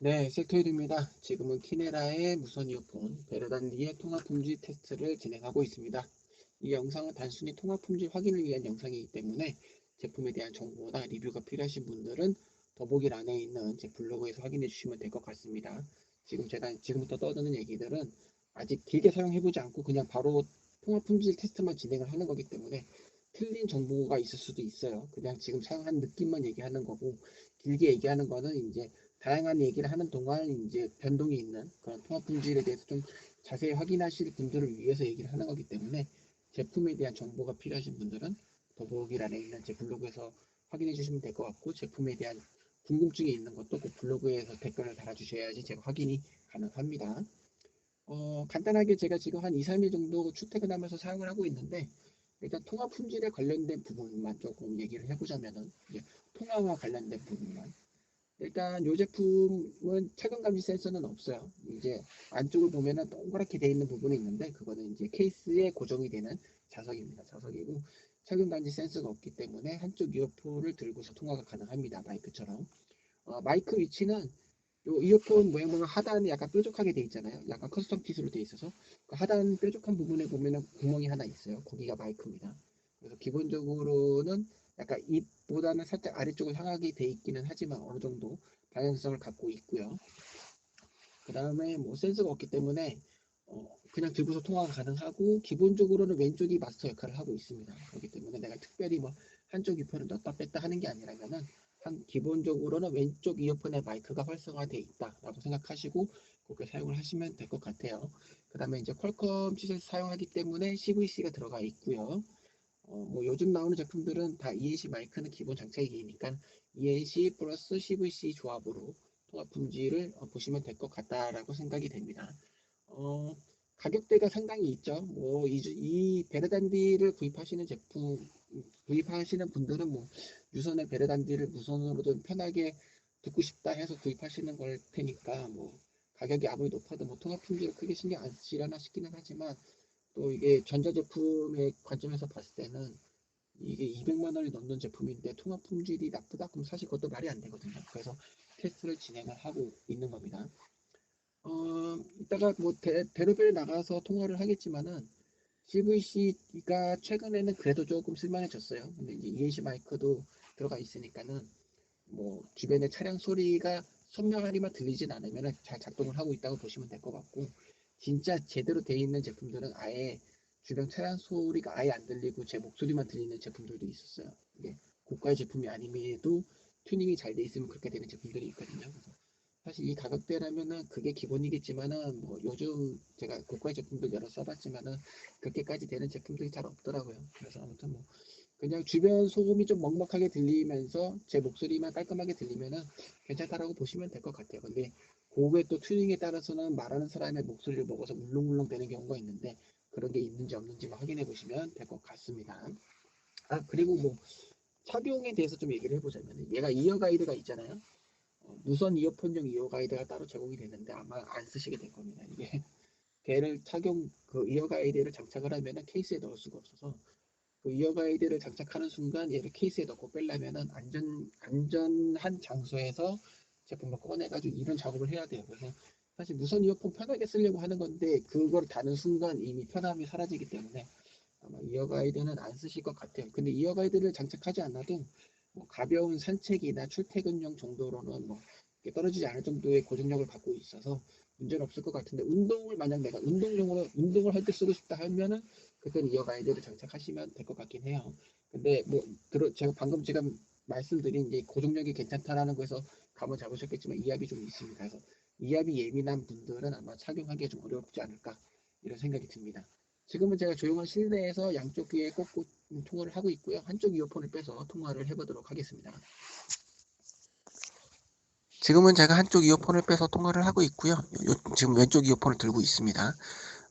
네, 섹토일입니다. 지금은 키네라의 무선 이어폰 베르단디의 통합 품질 테스트를 진행하고 있습니다. 이 영상은 단순히 통합 품질 확인을 위한 영상이기 때문에 제품에 대한 정보나 리뷰가 필요하신 분들은 더보기란에 있는 제 블로그에서 확인해 주시면 될 것 같습니다. 제가 지금부터 떠드는 얘기들은 아직 길게 사용해보지 않고 그냥 바로 통합 품질 테스트만 진행을 하는 거기 때문에 틀린 정보가 있을 수도 있어요. 그냥 지금 사용한 느낌만 얘기하는 거고, 길게 얘기하는 거는 이제 다양한 얘기를 하는 동안 이제 변동이 있는 그런 통합 품질에 대해서 좀 자세히 확인하실 분들을 위해서 얘기를 하는 거기 때문에 제품에 대한 정보가 필요하신 분들은 더보기란에 있는 제 블로그에서 확인해 주시면 될 것 같고, 제품에 대한 궁금증이 있는 것도 꼭 블로그에서 댓글을 달아주셔야지 제가 확인이 가능합니다. 간단하게 제가 지금 한 2, 3일 정도 출퇴근하면서 사용을 하고 있는데, 일단 통화 품질에 관련된 부분만 조금 얘기를 해보자면은, 이제 통화와 관련된 부분만. 일단 이 제품은 체감 감지 센서는 없어요. 이제 안쪽을 보면은 동그랗게 되어 있는 부분이 있는데, 그거는 이제 케이스에 고정이 되는 자석입니다. 자석이고, 체감 감지 센서가 없기 때문에 한쪽 이어폰을 들고서 통화가 가능합니다. 마이크처럼. 마이크 위치는 요 이어폰 모양 보면 하단이 약간 뾰족하게 돼 있잖아요. 약간 커스텀 핏으로 돼 있어서 그 하단 뾰족한 부분에 보면은 구멍이 하나 있어요. 거기가 마이크입니다. 그래서 기본적으로는 약간 입보다는 살짝 아래쪽을 향하게 돼 있기는 하지만 어느 정도 방향성을 갖고 있고요. 그 다음에 뭐 센서가 없기 때문에 그냥 들고서 통화가 가능하고, 기본적으로는 왼쪽이 마스터 역할을 하고 있습니다. 그렇기 때문에 내가 특별히 뭐 한쪽 이어폰을 넣었다 뺐다 하는 게 아니라면은 기본적으로는 왼쪽 이어폰에 마이크가 활성화되어 있다라고 생각하시고 그렇게 사용을 하시면 될 것 같아요. 그 다음에 이제 퀄컴 칩을 사용하기 때문에 CVC가 들어가 있고요. 뭐 요즘 나오는 제품들은 다 ENC 마이크는 기본 장착이니까 ENC 플러스 CVC 조합으로 통합 품질을 보시면 될 것 같다라고 생각이 됩니다. 어, 가격대가 상당히 있죠. 뭐 이 베르단디를 구입하시는 분들은 뭐 유선의 베르단디를 무선으로도 편하게 듣고 싶다 해서 구입하시는 걸 테니까 뭐 가격이 아무리 높아도 뭐 통합 품질을 크게 신경 안 쓰시려나 싶기는 하지만, 또 이게 전자제품의 관점에서 봤을 때는 이게 200만 원이 넘는 제품인데 통합 품질이 나쁘다? 그럼 사실 그것도 말이 안 되거든요. 그래서 테스트를 진행을 하고 있는 겁니다. 이따가 뭐 대로변에 나가서 통화를 하겠지만은 CVC가 최근에는 그래도 조금 쓸만해졌어요. 근데 이제 ENC 마이크도 들어가 있으니까는 뭐 주변의 차량 소리가 선명하게만 들리진 않으면 잘 작동을 하고 있다고 보시면 될 것 같고, 진짜 제대로 돼 있는 제품들은 아예 주변 차량 소리가 아예 안 들리고 제 목소리만 들리는 제품들도 있었어요. 이게 고가의 제품이 아님에도 튜닝이 잘 돼 있으면 그렇게 되는 제품들이 있거든요. 그래서 사실 이 가격대라면은 그게 기본이겠지만은 뭐 요즘 제가 고가의 제품도 여러 써봤지만은 그렇게까지 되는 제품들이 잘 없더라고요. 그래서 아무튼 뭐 그냥 주변 소음이 좀 먹먹하게 들리면서 제 목소리만 깔끔하게 들리면은 괜찮다라고 보시면 될 것 같아요. 근데 그거의 또 튜닝에 따라서는 말하는 사람의 목소리를 먹어서 울렁울렁 되는 경우가 있는데, 그런 게 있는지 없는지만 확인해 보시면 될 것 같습니다. 그리고 뭐 착용에 대해서 좀 얘기를 해보자면, 얘가 이어 가이드가 있잖아요. 무선 이어폰용 이어 가이드가 따로 제공이 되는데 아마 안 쓰시게 될 겁니다. 이게 걔를 그 이어 가이드를 장착을 하면은 케이스에 넣을 수가 없어서, 그 이어 가이드를 장착하는 순간 얘를 케이스에 넣고 빼려면은 안전한 장소에서 제품을 꺼내가지고 이런 작업을 해야 돼요. 그래서 사실 무선 이어폰 편하게 쓰려고 하는 건데 그걸 다는 순간 이미 편함이 사라지기 때문에 아마 이어 가이드는 안 쓰실 것 같아요. 근데 이어 가이드를 장착하지 않아도 뭐 가벼운 산책이나 출퇴근용 정도로는 뭐 떨어지지 않을 정도의 고정력을 갖고 있어서 문제는 없을 것 같은데, 만약 내가 운동을 할 때 쓰고 싶다 하면은 그때는 이어 가이드를 장착하시면 될 것 같긴 해요. 근데 뭐 제가 말씀드린 게 고정력이 괜찮다라는 거에서 감을 잡으셨겠지만 이압이 좀 있습니다. 그래서 이압이 예민한 분들은 아마 착용하기가 좀 어렵지 않을까 이런 생각이 듭니다. 지금은 제가 조용한 실내에서 양쪽 귀에 꽂고 통화를 하고 있고요. 한쪽 이어폰을 빼서 통화를 해보도록 하겠습니다. 지금은 제가 한쪽 이어폰을 빼서 통화를 하고 있고요. 지금 왼쪽 이어폰을 들고 있습니다.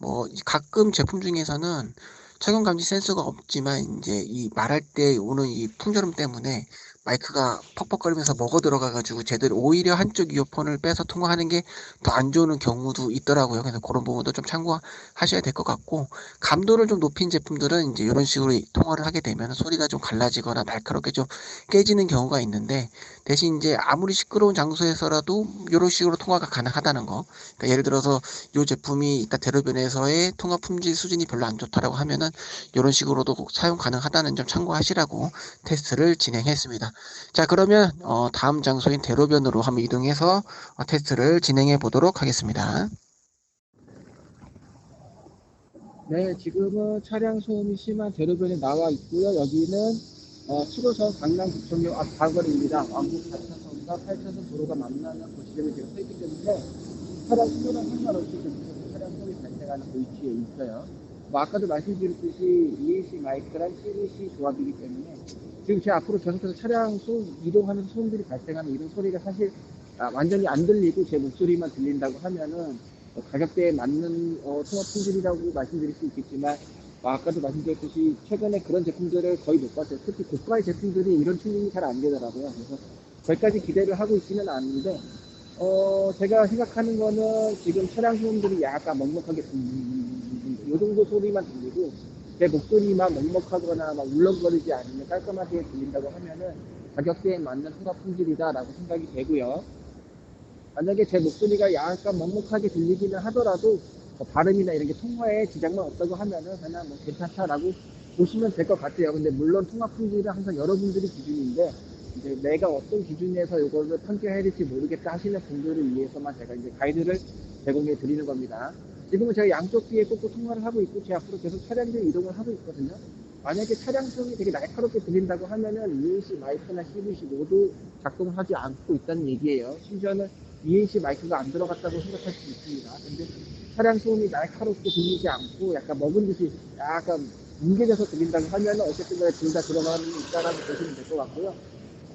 뭐 가끔 제품 중에서는 착용 감지 센서가 없지만 이제 이 말할 때 오는 이 풍절음 때문에 마이크가 퍽퍽거리면서 먹어 들어가가지고 제대로 오히려 한쪽 이어폰을 빼서 통화하는 게 더 안 좋은 경우도 있더라고요. 그래서 그런 부분도 좀 참고하셔야 될 것 같고, 감도를 좀 높인 제품들은 이제 이런 식으로 통화를 하게 되면 소리가 좀 갈라지거나 날카롭게 좀 깨지는 경우가 있는데, 대신 이제 아무리 시끄러운 장소에서라도 이런 식으로 통화가 가능하다는 거. 그러니까 예를 들어서 이 제품이 이따 대로변에서의 통화 품질 수준이 별로 안 좋다라고 하면은 이런 식으로도 사용 가능하다는 점 참고하시라고 테스트를 진행했습니다. 자, 그러면 다음 장소인 대로변으로 한번 이동해서 테스트를 진행해 보도록 하겠습니다. 네, 지금은 차량 소음이 심한 대로변에 나와 있고요. 여기는 7호선 강남구청역 앞 사거리입니다. 왕복 4차선과 8차선 도로가 만나는 그 지점에 제가 서 있기 때문에 차량 신호랑 상관없이 계속해서 차량 소음이 발생하는 그 위치에 있어요. 뭐 아까도 말씀드렸듯이 EAC 마이크랑 CBC 조합이기 때문에 지금 제 앞으로 계속해서 차량 소음, 이동하는 소음들이 발생하는 이런 소리가 사실 완전히 안 들리고 제 목소리만 들린다고 하면은 가격대에 맞는 통화 품질이라고 말씀드릴 수 있겠지만 아까도 말씀드렸듯이 최근에 그런 제품들을 거의 못 봤어요. 특히 고가의 제품들이 이런 튜닝이 잘 안 되더라고요. 그래서 거기까지 기대를 하고 있지는 않는데 제가 생각하는 거는 지금 차량 소음들이 약간 먹먹하게 이 정도 소리만 들리고 제 목소리만 먹먹하거나 막 울렁거리지 않으면 깔끔하게 들린다고 하면은 가격대에 맞는 통화 품질이다라고 생각이 되고요. 만약에 제 목소리가 약간 먹먹하게 들리기는 하더라도 발음이나 이런 게 통화에 지장만 없다고 하면은 그냥 뭐 괜찮다라고 보시면 될 것 같아요. 근데 물론 통화 품질은 항상 여러분들이 기준인데 이제 내가 어떤 기준에서 이거를 판결해야 될지 모르겠다 하시는 분들을 위해서만 제가 이제 가이드를 제공해 드리는 겁니다. 지금은 제가 양쪽 귀에 꽂고 통화를 하고 있고 제 앞으로 계속 차량들 이동을 하고 있거든요. 만약에 차량 소음이 되게 날카롭게 들린다고 하면은 EAC 마이크나 CBC 모두 작동을 하지 않고 있다는 얘기예요. 심지어는 EAC 마이크가 안 들어갔다고 생각할 수 있습니다. 근데 차량 소음이 날카롭게 들리지 않고 약간 먹은 듯이 약간 뭉개져서 들린다고 하면 어쨌든 간에 둘 다 들어가는 있다라고 보시면 될 것 같고요.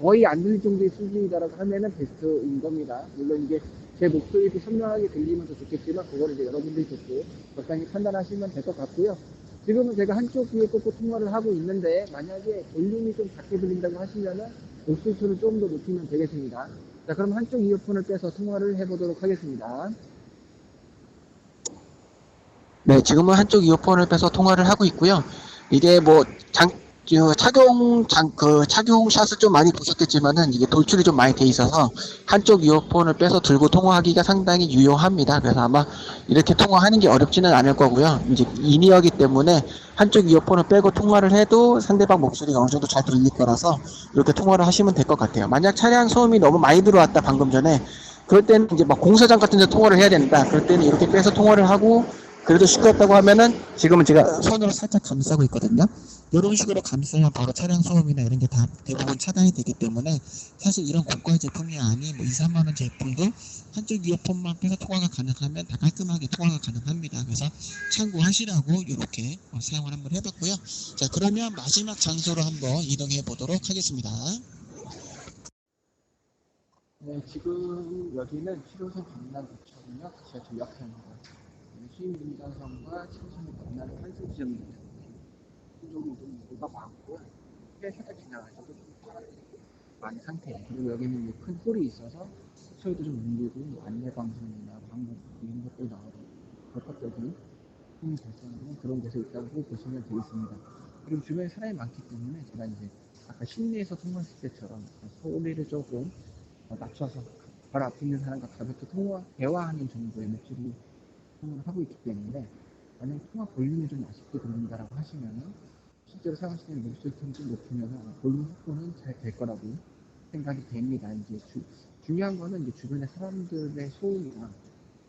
거의 안 들릴 정도의 수준이다라고 하면은 베스트인 겁니다. 물론 이게 제 목소리도 선명하게 들리면 더 좋겠지만 그거를 이제 여러분들이 듣고 적당히 판단하시면 될 것 같고요. 지금은 제가 한쪽 귀에 꽂고 통화를 하고 있는데 만약에 볼륨이 좀 작게 들린다고 하시면은 목소리 톤을 조금 더 높이면 되겠습니다. 자, 그럼 한쪽 이어폰을 빼서 통화를 해보도록 하겠습니다. 네, 지금은 한쪽 이어폰을 빼서 통화를 하고 있고요. 이게 뭐 착용샷을 좀 많이 보셨겠지만은 이게 돌출이 좀 많이 돼 있어서 한쪽 이어폰을 빼서 들고 통화하기가 상당히 유용합니다. 그래서 아마 이렇게 통화하는 게 어렵지는 않을 거고요. 이제 인이어기 때문에 한쪽 이어폰을 빼고 통화를 해도 상대방 목소리가 어느 정도 잘 들릴 거라서 이렇게 통화를 하시면 될 것 같아요. 만약 차량 소음이 너무 많이 들어왔다 방금 전에 그럴 때는 이제 막 공사장 같은 데 통화를 해야 된다. 그럴 때는 이렇게 빼서 통화를 하고 그래도 시끄럽다고 하면은 지금은 제가 손으로 살짝 감싸고 있거든요. 이런 식으로 감싸면 바로 차량 소음이나 이런 게 다 대부분 차단이 되기 때문에 사실 이런 고가 제품이 아닌 뭐 2, 3만 원 제품도 한쪽 이어폰만 빼서 통화가 가능하면 다 깔끔하게 통화가 가능합니다. 그래서 참고하시라고 이렇게 사용을 한번 해봤고요. 자, 그러면 마지막 장소로 한번 이동해 보도록 하겠습니다. 네, 지금 여기는 7호선 강남구청역 지하철 역사입니다. 수인분당선과 7호선이 만나는 환승 지점입니다. 이쪽이 좀 뭐가 많고 꽤 살짝 지나가셔도 좀 많은 상태예요. 그리고 여기는 큰 홀이 있어서 소리도 좀 울리고 안내방송이나 방송 이런 것들 나오고 적극적인 소음이 발생하는 그런 곳에 있다고 보시면 되겠습니다. 그리고 주변에 사람이 많기 때문에 제가 이제 아까 실내에서 통화했을 때처럼 소리를 조금 낮춰서 바로 앞에 있는 사람과 가볍게 대화하는 정도의 목소리 통화를 하고 있기 때문에 만약 통화 볼륨이 좀 아쉽게 들린다라고 하시면은 실제로 사용하시는 목소리 톤을 좀 높이면 볼륨 확보는 잘 될 거라고 생각이 됩니다. 이제 중요한 거는 이제 주변의 사람들의 소음이랑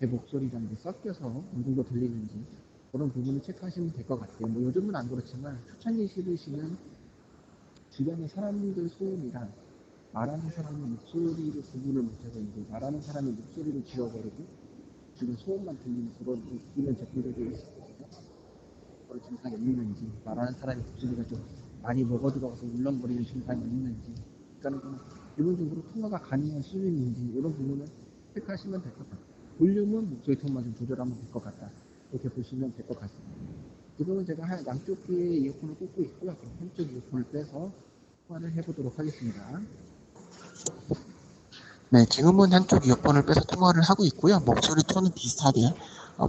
제 목소리랑 이제 섞여서 어느 정도 들리는지 그런 부분을 체크하시면 될 것 같아요. 뭐 요즘은 안 그렇지만 초창기 시르시는 주변의 사람들 소음이랑 말하는 사람의 목소리를 구분을 못해서 이제 말하는 사람의 목소리를 지워버리고 주변 소음만 들리는 그런 이런 제품들이 있거든요. 그런 증상이 있는지 말하는 사람의 목소리가 좀 많이 먹어들어가서 울렁거리는 증상이 있는지 그러니까 기본적으로 통화가 가능한 수준인지 이런 부분을 체크하시면 될 것 같아요. 볼륨은 목소리 톤만 좀 조절하면 될 것 같다. 이렇게 보시면 될 것 같습니다. 지금은 제가 양쪽 귀에 이어폰을 꽂고 있고요. 그럼 한쪽 이어폰을 빼서 통화를 해보도록 하겠습니다. 네, 지금은 한쪽 이어폰을 빼서 통화를 하고 있고요. 목소리 톤은 비슷하게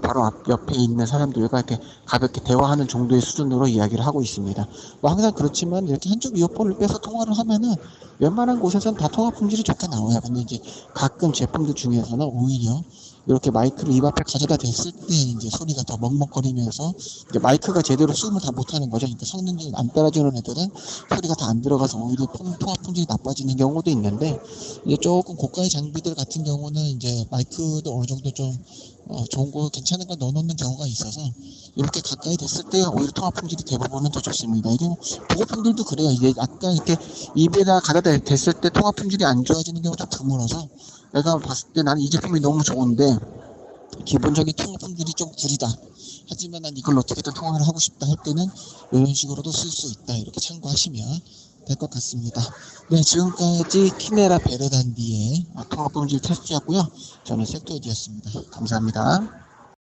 바로 옆에 있는 사람들과 이렇게 가볍게 대화하는 정도의 수준으로 이야기를 하고 있습니다. 뭐 항상 그렇지만 이렇게 한쪽 이어폰을 빼서 통화를 하면은 웬만한 곳에선 다 통화 품질이 좋게 나와요. 근데 이제 가끔 제품들 중에서는 오히려 이렇게 마이크를 입 앞에 가져다 댔을 때 이제 소리가 더 먹먹거리면서 이제 마이크가 제대로 수음을 다 못하는 거죠. 그러니까 성능이 안 따라주는 애들은 소리가 다 안 들어가서 오히려 통화 품질이 나빠지는 경우도 있는데, 이제 조금 고가의 장비들 같은 경우는 이제 마이크도 어느 정도 좀 좋은 거 괜찮은 거 넣어놓는 경우가 있어서 이렇게 가까이 됐을 때 오히려 통화 품질이 대부분은 더 좋습니다. 이게 보고품들도 그래요. 이게 약간 이렇게 입에다 가져다 댔을 때 통화 품질이 안 좋아지는 경우가 드물어서, 내가 봤을 때 나는 이 제품이 너무 좋은데 기본적인 통화 품질이 좀 구리다, 하지만 난 이걸 어떻게든 통화를 하고 싶다 할 때는 이런 식으로도 쓸 수 있다, 이렇게 참고하시면 될 것 같습니다. 네, 지금까지 키메라 베르단디의 통화 품질 테스트였고요. 저는 섹터디였습니다. 감사합니다.